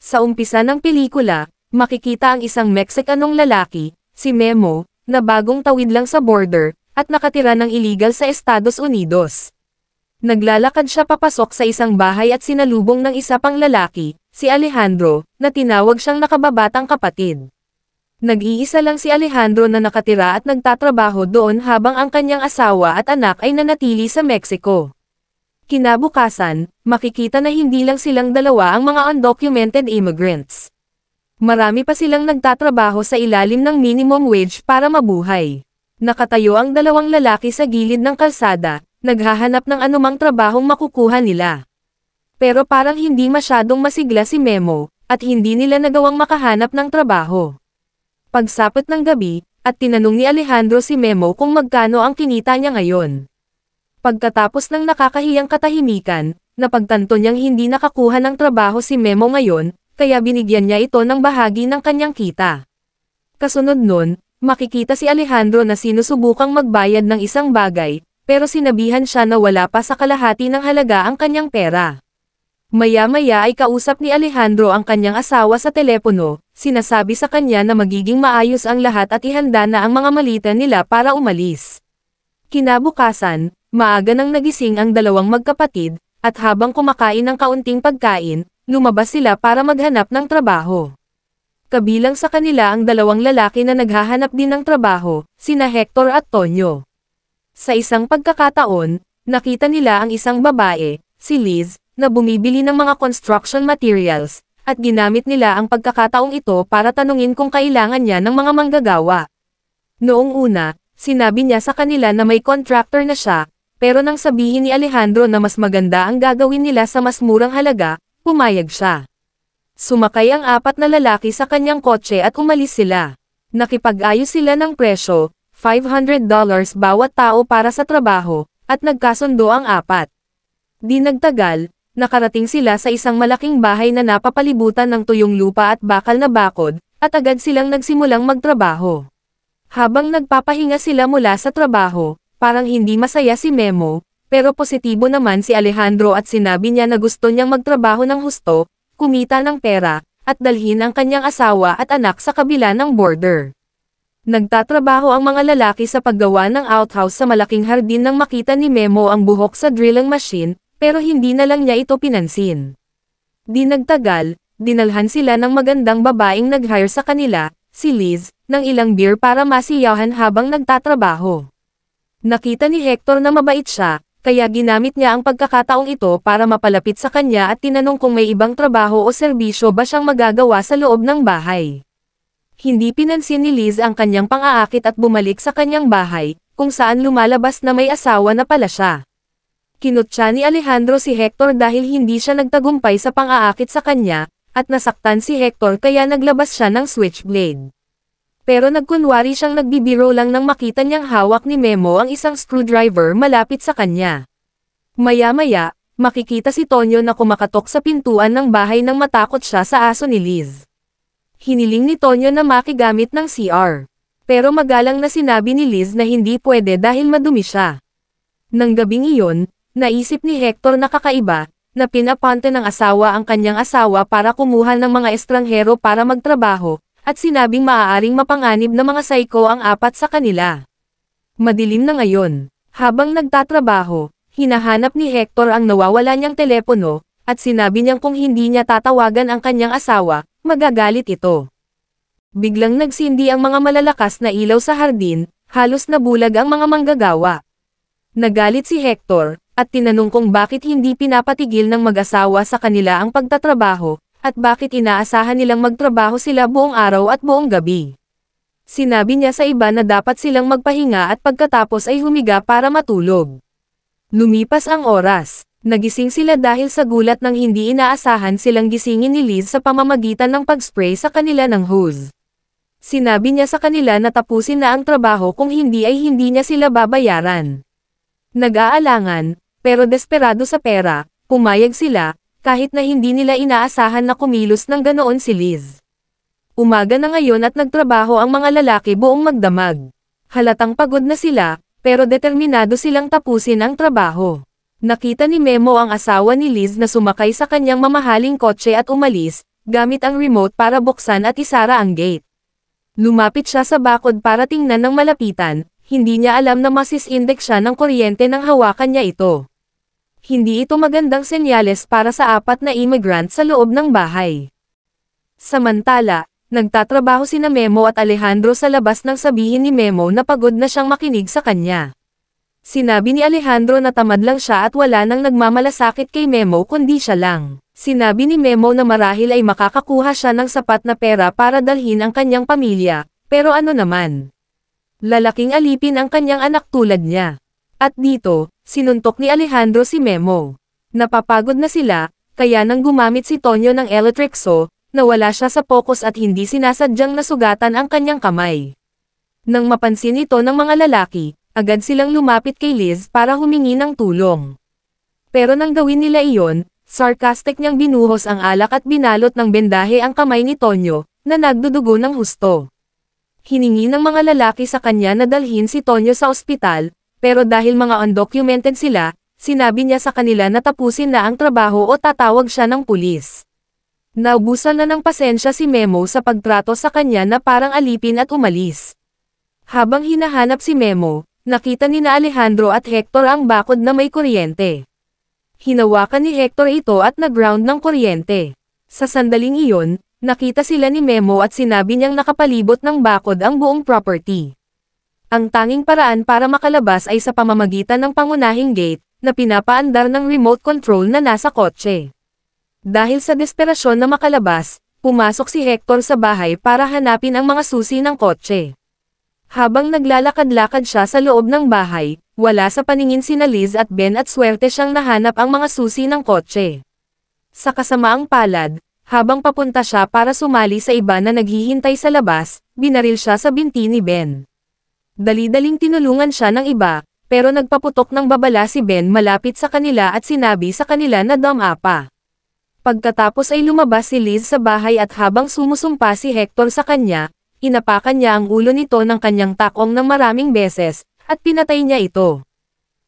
Sa umpisa ng pelikula, makikita ang isang Mexicanong lalaki, si Memo, na bagong tawid lang sa border, at nakatira ng illegal sa Estados Unidos. Naglalakad siya papasok sa isang bahay at sinalubong ng isa pang lalaki, si Alejandro, na tinawag siyang nakababatang kapatid. Nag-iisa lang si Alejandro na nakatira at nagtatrabaho doon habang ang kanyang asawa at anak ay nanatili sa Mexico. Kinabukasan, makikita na hindi lang silang dalawa ang mga undocumented immigrants. Marami pa silang nagtatrabaho sa ilalim ng minimum wage para mabuhay. Nakatayo ang dalawang lalaki sa gilid ng kalsada, naghahanap ng anumang trabahong makukuha nila. Pero parang hindi masyadong masigla si Memo, at hindi nila nagawang makahanap ng trabaho. Pagsapit ng gabi, at tinanong ni Alejandro si Memo kung magkano ang kinita niya ngayon. Pagkatapos ng nakakahiyang katahimikan, napagtanto niyang hindi nakakuha ng trabaho si Memo ngayon, kaya binigyan niya ito ng bahagi ng kanyang kita. Kasunod nun, makikita si Alejandro na sinusubukang magbayad ng isang bagay, pero sinabihan siya na wala pa sa kalahati ng halaga ang kanyang pera. Maya-maya ay kausap ni Alejandro ang kanyang asawa sa telepono, sinasabi sa kanya na magiging maayos ang lahat at ihanda na ang mga malita nila para umalis. Kinabukasan, maaga nang nagising ang dalawang magkapatid, at habang kumakain ng kaunting pagkain, lumabas sila para maghanap ng trabaho. Kabilang sa kanila ang dalawang lalaki na naghahanap din ng trabaho, sina Hector at Tonyo. Sa isang pagkakataon, nakita nila ang isang babae, si Liz, na bumibili ng mga construction materials, at ginamit nila ang pagkakataong ito para tanungin kung kailangan niya ng mga manggagawa. Noong una, sinabi niya sa kanila na may contractor na siya, pero nang sabihin ni Alejandro na mas maganda ang gagawin nila sa mas murang halaga, pumayag siya. Sumakay ang apat na lalaki sa kanyang kotse at umalis sila. Nakipag-ayos sila ng presyo, $500 bawat tao para sa trabaho, at nagkasundo ang apat. Di nagtagal, nakarating sila sa isang malaking bahay na napapalibutan ng tuyong lupa at bakal na bakod, at agad silang nagsimulang magtrabaho. Habang nagpapahinga sila mula sa trabaho, parang hindi masaya si Memo, pero positibo naman si Alejandro at sinabi niya na gusto niyang magtrabaho ng husto, kumita ng pera, at dalhin ang kanyang asawa at anak sa kabila ng border. Nagtatrabaho ang mga lalaki sa paggawa ng outhouse sa malaking hardin nang makita ni Memo ang buhok sa drilling machine, pero hindi na lang niya ito pinansin. Di nagtagal, dinalhan sila ng magandang babaeng nag-hire sa kanila, si Liz, ng ilang beer para masiyahan habang nagtatrabaho. Nakita ni Hector na mabait siya, kaya ginamit niya ang pagkakataong ito para mapalapit sa kanya at tinanong kung may ibang trabaho o serbisyo ba siyang magagawa sa loob ng bahay. Hindi pinansin ni Liz ang kanyang pang-aakit at bumalik sa kanyang bahay, kung saan lumalabas na may asawa na pala siya. Kinutya ni Alejandro si Hector dahil hindi siya nagtagumpay sa pang-aakit sa kanya, at nasaktan si Hector kaya naglabas siya ng switchblade. Pero nagkunwari siyang nagbibiro lang nang makita niyang hawak ni Memo ang isang screwdriver malapit sa kanya. Maya-maya, makikita si Tonyo na kumakatok sa pintuan ng bahay nang matakot siya sa aso ni Liz. Hiniling ni Tonyo na makigamit ng CR. Pero magalang na sinabi ni Liz na hindi pwede dahil madumi siya. Nang gabing iyon, naisip ni Hector na kakaiba, na pinapante ng asawa ang kanyang asawa para kumuha ng mga estranghero para magtrabaho, at sinabing maaaring mapanganib na mga psycho ang apat sa kanila. Madilim na ngayon. Habang nagtatrabaho, hinahanap ni Hector ang nawawala niyang telepono, at sinabi niyang kung hindi niya tatawagan ang kanyang asawa, magagalit ito. Biglang nagsindi ang mga malalakas na ilaw sa hardin, halos nabulag ang mga manggagawa. Nagalit si Hector, at tinanong kung bakit hindi pinapatigil ng mag-asawa sa kanila ang pagtatrabaho, at bakit inaasahan nilang magtrabaho sila buong araw at buong gabi. Sinabi niya sa iba na dapat silang magpahinga at pagkatapos ay humiga para matulog. Lumipas ang oras, nagising sila dahil sa gulat nang hindi inaasahan silang gisingin ni Liz sa pamamagitan ng pag-spray sa kanila ng hose. Sinabi niya sa kanila na tapusin na ang trabaho kung hindi ay hindi niya sila babayaran. Nag-aalangan, pero desperado sa pera, pumayag sila, kahit na hindi nila inaasahan na kumilos ng ganoon si Liz. Umaga na ngayon at nagtrabaho ang mga lalaki buong magdamag. Halatang pagod na sila, pero determinado silang tapusin ang trabaho. Nakita ni Memo ang asawa ni Liz na sumakay sa kanyang mamahaling kotse at umalis, gamit ang remote para buksan at isara ang gate. Lumapit siya sa bakod para tingnan ng malapitan, hindi niya alam na masisindex siya ng kuryente nang hawakan niya ito. Hindi ito magandang senyales para sa 4 na immigrant sa loob ng bahay. Samantala, nagtatrabaho sina Memo at Alejandro sa labas nang sabihin ni Memo na pagod na siyang makinig sa kanya. Sinabi ni Alejandro na tamad lang siya at wala nang nagmamalasakit kay Memo kundi siya lang. Sinabi ni Memo na marahil ay makakakuha siya ng sapat na pera para dalhin ang kanyang pamilya, pero ano naman? Lalaking alipin ang kanyang anak tulad niya. At dito, sinuntok ni Alejandro si Memo. Napapagod na sila, kaya nang gumamit si Tonyo ng electric saw, nawala siya sa focus at hindi sinasadyang nasugatan ang kanyang kamay. Nang mapansin ito ng mga lalaki, agad silang lumapit kay Liz para humingi ng tulong. Pero nang gawin nila iyon, sarcastic niyang binuhos ang alak at binalot ng bendahe ang kamay ni Tonyo, na nagdudugo ng husto. Hiningi ng mga lalaki sa kanya na dalhin si Tonyo sa ospital, pero dahil mga undocumented sila, sinabi niya sa kanila na tapusin na ang trabaho o tatawag siya ng pulis. Naubusan na ng pasensya si Memo sa pagtrato sa kanya na parang alipin at umalis. Habang hinahanap si Memo, nakita ni na Alejandro at Hector ang bakod na may kuryente. Hinawakan ni Hector ito at nag-ground ng kuryente. Sa sandaling iyon, nakita sila ni Memo at sinabi niyang nakapalibot ng bakod ang buong property. Ang tanging paraan para makalabas ay sa pamamagitan ng pangunahing gate, na pinapaandar ng remote control na nasa kotse. Dahil sa desperasyon na makalabas, pumasok si Hector sa bahay para hanapin ang mga susi ng kotse. Habang naglalakad-lakad siya sa loob ng bahay, wala sa paningin sina Liz at Ben at swerte siyang nahanap ang mga susi ng kotse. Sa kasamaang palad, habang papunta siya para sumali sa iba na naghihintay sa labas, binaril siya sa binti ni Ben. Dali-daling tinulungan siya ng iba, pero nagpaputok ng babala si Ben malapit sa kanila at sinabi sa kanila na dumapa. Pagkatapos ay lumabas si Liz sa bahay at habang sumusumpa si Hector sa kanya, inapakan niya ang ulo nito ng kanyang takong ng maraming beses, at pinatay niya ito.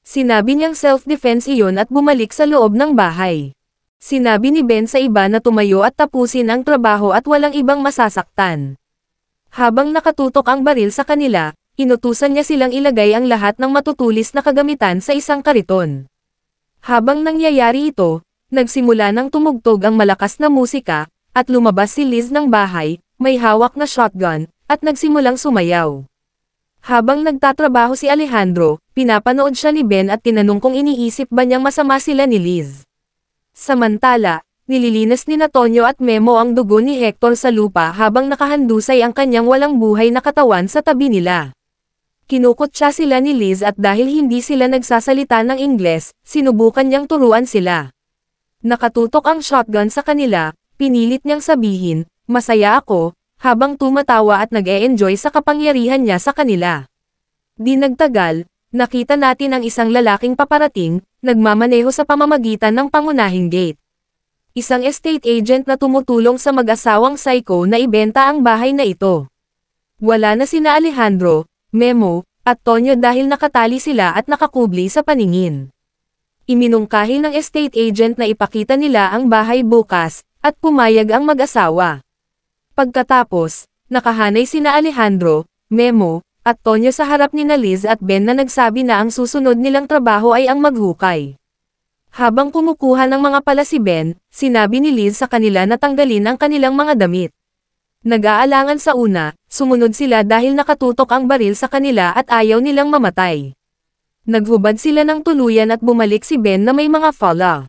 Sinabi niyang self-defense iyon at bumalik sa loob ng bahay. Sinabi ni Ben sa iba na tumayo at tapusin ang trabaho at walang ibang masasaktan. Habang nakatutok ang baril sa kanila, inutusan niya silang ilagay ang lahat ng matutulis na kagamitan sa isang kariton. Habang nangyayari ito, nagsimula ng tumugtog ang malakas na musika, at lumabas si Liz ng bahay, may hawak na shotgun, at nagsimulang sumayaw. Habang nagtatrabaho si Alejandro, pinapanood siya ni Ben at tinanong kung iniisip ba niyang masama sila ni Liz. Samantala, nililinis ni Tonyo at Memo ang dugo ni Hector sa lupa habang nakahandusay ang kanyang walang buhay na katawan sa tabi nila. Kinukutya sila ni Liz at dahil hindi sila nagsasalita ng Ingles, sinubukan niyang turuan sila. Nakatutok ang shotgun sa kanila, pinilit niyang sabihin, "Masaya ako," habang tumatawa at nag-e-enjoy sa kapangyarihan niya sa kanila. Di nagtagal, nakita natin ang isang lalaking paparating, nagmamaneho sa pamamagitan ng pangunahing gate. Isang estate agent na tumutulong sa mag-asawang psycho na ibenta ang bahay na ito. Wala na sina Alejandro, Memo, at Tonyo dahil nakatali sila at nakakubli sa paningin. Iminungkahi ng estate agent na ipakita nila ang bahay bukas, at pumayag ang mag-asawa. Pagkatapos, nakahanay sina Alejandro, Memo, at Tonyo sa harap ni Liz at Ben na nagsabi na ang susunod nilang trabaho ay ang maghukay. Habang kumukuha ng mga pala si Ben, sinabi ni Liz sa kanila na tanggalin ang kanilang mga damit. Nag-aalangan sa una, sumunod sila dahil nakatutok ang baril sa kanila at ayaw nilang mamatay. Naghubad sila ng tuluyan at bumalik si Ben na may mga fala.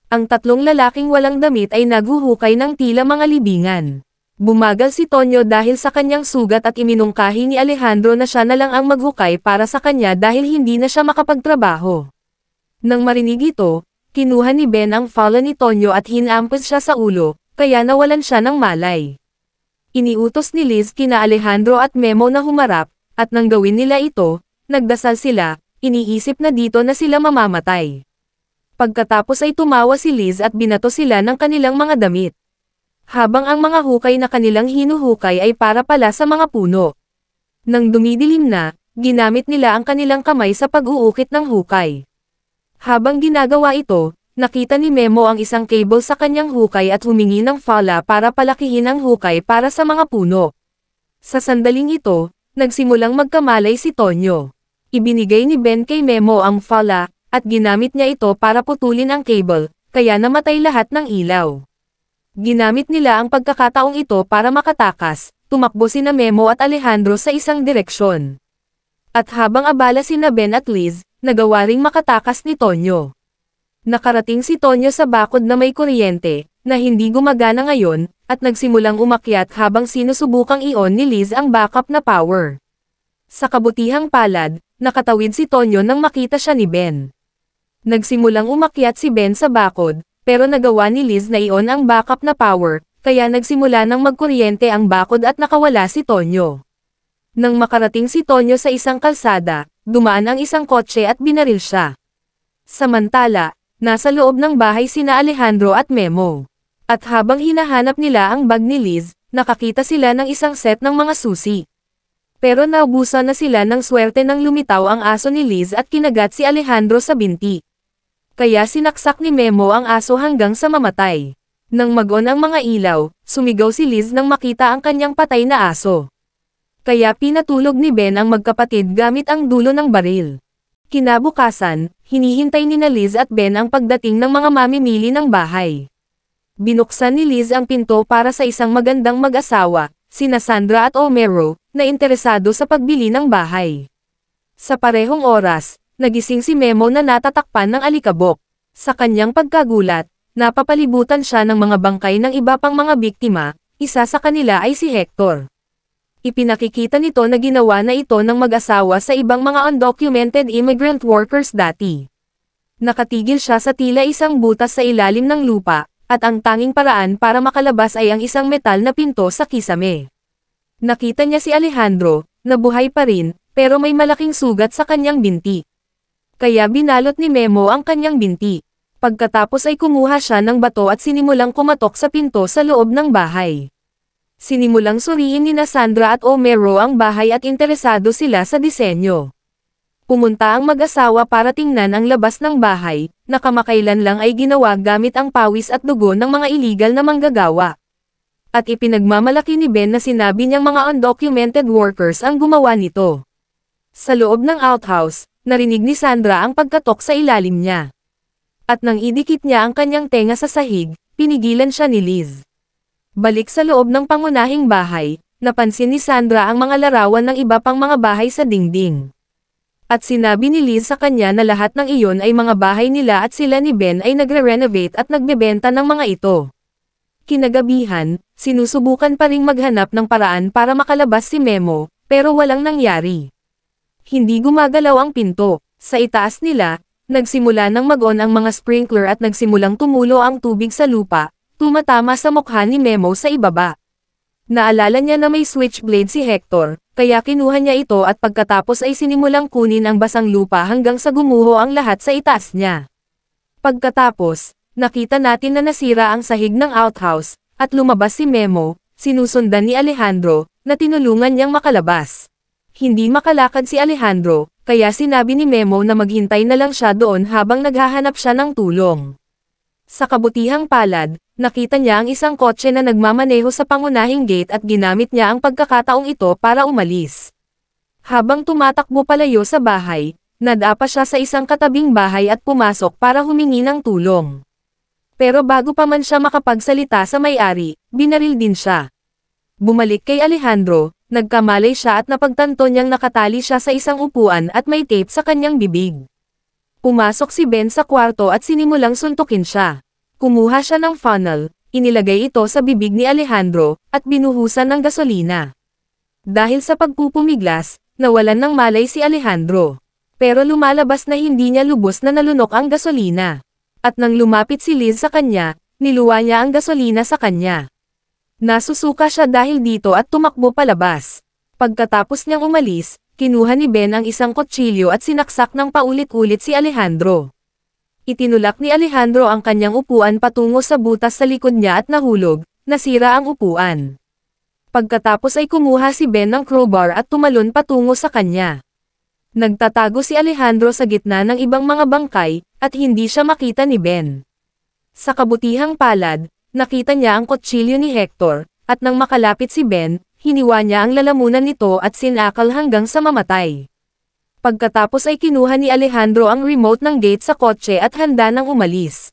Ang tatlong lalaking walang damit ay naghuhukay ng tila mga libingan. Bumagal si Tonyo dahil sa kanyang sugat at iminungkahi ni Alejandro na siya na lang ang maghukay para sa kanya dahil hindi na siya makapagtrabaho. Nang marinig ito, kinuha ni Ben ang fala ni Tonyo at hinampos siya sa ulo, kaya nawalan siya ng malay. Iniutos ni Liz kina Alejandro at Memo na humarap, at nang gawin nila ito, nagdasal sila, iniisip na dito na sila mamamatay. Pagkatapos ay tumawa si Liz at binato sila ng kanilang mga damit. Habang ang mga hukay na kanilang hinuhukay ay para pala sa mga puno. Nang dumidilim na, ginamit nila ang kanilang kamay sa pag-uukit ng hukay. Habang ginagawa ito, nakita ni Memo ang isang cable sa kanyang hukay at humingi ng fala para palakihin ang hukay para sa mga puno. Sa sandaling ito, nagsimulang magkamalay si Tonyo. Ibinigay ni Ben kay Memo ang fala, at ginamit niya ito para putulin ang cable, kaya namatay lahat ng ilaw. Ginamit nila ang pagkakataong ito para makatakas, tumakbo sina Memo at Alejandro sa isang direksyon. At habang abala sina Ben at Liz, nagawa ring makatakas ni Tonyo. Nakarating si Tonyo sa bakod na may kuryente, na hindi gumagana ngayon, at nagsimulang umakyat habang sinusubukang i-on ni Liz ang backup na power. Sa kabutihang palad, nakatawid si Tonyo nang makita siya ni Ben. Nagsimulang umakyat si Ben sa bakod, pero nagawa ni Liz na i-on ang backup na power, kaya nagsimula nang magkuryente ang bakod at nakawala si Tonyo. Nang makarating si Tonyo sa isang kalsada, dumaan ang isang kotse at binaril siya. Samantala, nasa loob ng bahay sina Alejandro at Memo. At habang hinahanap nila ang bag ni Liz, nakakita sila ng isang set ng mga susi. Pero naubusan na sila ng swerte nang lumitaw ang aso ni Liz at kinagat si Alejandro sa binti. Kaya sinaksak ni Memo ang aso hanggang sa mamatay. Nang mag-on ang mga ilaw, sumigaw si Liz nang makita ang kanyang patay na aso. Kaya pinatulog ni Ben ang magkapatid gamit ang dulo ng baril. Kinabukasan, hinihintay ni Liz at Ben ang pagdating ng mga mamimili ng bahay. Binuksan ni Liz ang pinto para sa isang magandang mag-asawa, sina Sandra at Homero, na interesado sa pagbili ng bahay. Sa parehong oras, nagising si Memo na natatakpan ng alikabok. Sa kanyang pagkagulat, napapalibutan siya ng mga bangkay ng iba pang mga biktima, isa sa kanila ay si Hector. Ipinakikita nito na ginawa na ito ng mag-asawa sa ibang mga undocumented immigrant workers dati. Nakatigil siya sa tila isang butas sa ilalim ng lupa, at ang tanging paraan para makalabas ay ang isang metal na pinto sa kisame. Nakita niya si Alejandro, na buhay pa rin, pero may malaking sugat sa kanyang binti. Kaya binalot ni Memo ang kanyang binti. Pagkatapos ay kumuha siya ng bato at sinimulang kumatok sa pinto sa loob ng bahay. Sinimulang suriin ni Sandra at Homero ang bahay at interesado sila sa disenyo. Pumunta ang mag-asawa para tingnan ang labas ng bahay, na kamakailan lang ay ginawa gamit ang pawis at dugo ng mga iligal na manggagawa. At ipinagmamalaki ni Ben na sinabi niyang mga undocumented workers ang gumawa nito. Sa loob ng outhouse, narinig ni Sandra ang pagkatok sa ilalim niya. At nang idikit niya ang kanyang tenga sa sahig, pinigilan siya ni Liz. Balik sa loob ng pangunahing bahay, napansin ni Sandra ang mga larawan ng iba pang mga bahay sa dingding. At sinabi ni Liz sa kanya na lahat ng iyon ay mga bahay nila at sila ni Ben ay nagre-renovate at nagbebenta ng mga ito. Kinagabihan, sinusubukan pa ring maghanap ng paraan para makalabas si Memo, pero walang nangyari. Hindi gumagalaw ang pinto. Sa itaas nila, nagsimula nang mag-on ang mga sprinkler at nagsimulang tumulo ang tubig sa lupa, tumatama sa mukha ni Memo sa ibaba. Naalala niya na may switchblade si Hector, kaya kinuha niya ito at pagkatapos ay sinimulang kunin ang basang lupa hanggang sa gumuho ang lahat sa itaas niya. Pagkatapos, nakita natin na nasira ang sahig ng outhouse, at lumabas si Memo, sinusundan ni Alejandro, na tinulungan niyang makalabas. Hindi makalakad si Alejandro, kaya sinabi ni Memo na maghintay na lang siya doon habang naghahanap siya ng tulong. Sa kabutihang palad, nakita niya ang isang kotse na nagmamaneho sa pangunahing gate at ginamit niya ang pagkakataong ito para umalis. Habang tumatakbo palayo sa bahay, nadapa siya sa isang katabing bahay at pumasok para humingi ng tulong. Pero bago pa man siya makapagsalita sa may-ari, binaril din siya. Bumalik kay Alejandro, nagkamalay siya at napagtanto niyang nakatali siya sa isang upuan at may tape sa kanyang bibig. Pumasok si Ben sa kwarto at sinimulang suntukin siya. Kumuha siya ng funnel, inilagay ito sa bibig ni Alejandro, at binuhusan ng gasolina. Dahil sa pagpupumiglas, nawalan ng malay si Alejandro. Pero lumalabas na hindi niya lubos na nalunok ang gasolina. At nang lumapit si Liz sa kanya, niluwa niya ang gasolina sa kanya. Nasusuka siya dahil dito at tumakbo palabas. Pagkatapos niyang umalis, kinuha ni Ben ang isang kutsilyo at sinaksak ng paulit-ulit si Alejandro. Itinulak ni Alejandro ang kanyang upuan patungo sa butas sa likod niya at nahulog, nasira ang upuan. Pagkatapos ay kumuha si Ben ng crowbar at tumalon patungo sa kanya. Nagtatago si Alejandro sa gitna ng ibang mga bangkay, at hindi siya makita ni Ben. Sa kabutihang palad, nakita niya ang kutsilyo ni Hector, at nang makalapit si Ben, hiniwa niya ang lalamunan nito at sinakal hanggang sa mamatay. Pagkatapos ay kinuha ni Alejandro ang remote ng gate sa kotse at handa nang umalis.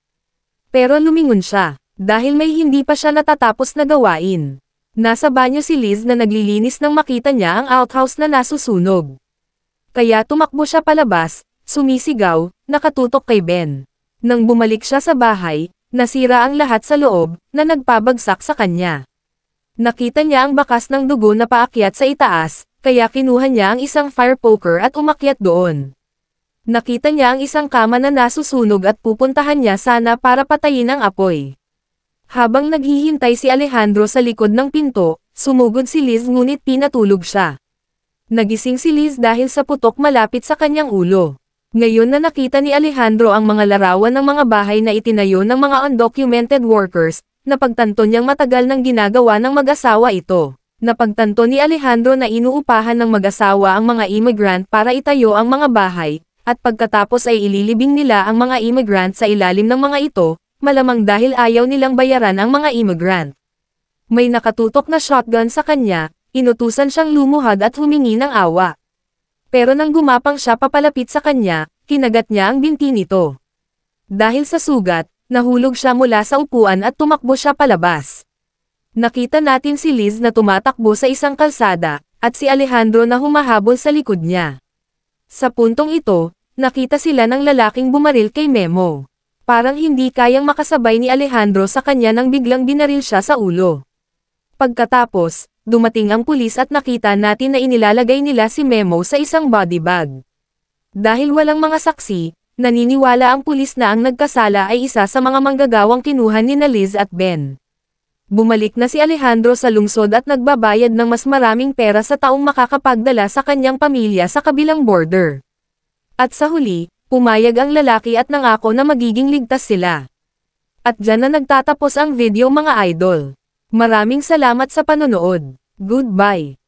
Pero lumingon siya, dahil may hindi pa siya natatapos na gawain. Nasa banyo si Liz na naglilinis nang makita niya ang outhouse na nasusunog. Kaya tumakbo siya palabas, sumisigaw, nakatutok kay Ben. Nang bumalik siya sa bahay, nasira ang lahat sa loob, na nagpabagsak sa kanya. Nakita niya ang bakas ng dugo na paakyat sa itaas, kaya kinuha niya ang isang fire poker at umakyat doon. Nakita niya ang isang kama na nasusunog at pupuntahan niya sana para patayin ang apoy. Habang naghihintay si Alejandro sa likod ng pinto, sumugod si Liz ngunit pinatulog siya. Nagising si Liz dahil sa putok malapit sa kanyang ulo. Ngayon na nakita ni Alejandro ang mga larawan ng mga bahay na itinayo ng mga undocumented workers, napagtanto niyang matagal nang ginagawa ng mag-asawa ito. Napagtanto ni Alejandro na inuupahan ng mag-asawa ang mga immigrant para itayo ang mga bahay, at pagkatapos ay ililibing nila ang mga immigrant sa ilalim ng mga ito, malamang dahil ayaw nilang bayaran ang mga immigrant. May nakatutok na shotgun sa kanya, inutusan siyang lumuhad at humingi ng awa. Pero nang gumapang siya papalapit sa kanya, kinagat niya ang binti nito. Dahil sa sugat, nahulog siya mula sa upuan at tumakbo siya palabas. Nakita natin si Liz na tumatakbo sa isang kalsada, at si Alejandro na humahabol sa likod niya. Sa puntong ito, nakita sila ng lalaking bumaril kay Memo. Parang hindi kayang makasabay ni Alejandro sa kanya nang biglang binaril siya sa ulo. Pagkatapos, dumating ang pulis at nakita natin na inilalagay nila si Memo sa isang body bag. Dahil walang mga saksi, naniniwala ang pulis na ang nagkasala ay isa sa mga manggagawang kinuha ni Liz at Ben. Bumalik na si Alejandro sa lungsod at nagbabayad ng mas maraming pera sa taong makakapagdala sa kanyang pamilya sa kabilang border. At sa huli, pumayag ang lalaki at nangako na magiging ligtas sila. At dyan na nagtatapos ang video mga idol. Maraming salamat sa panonood. Goodbye.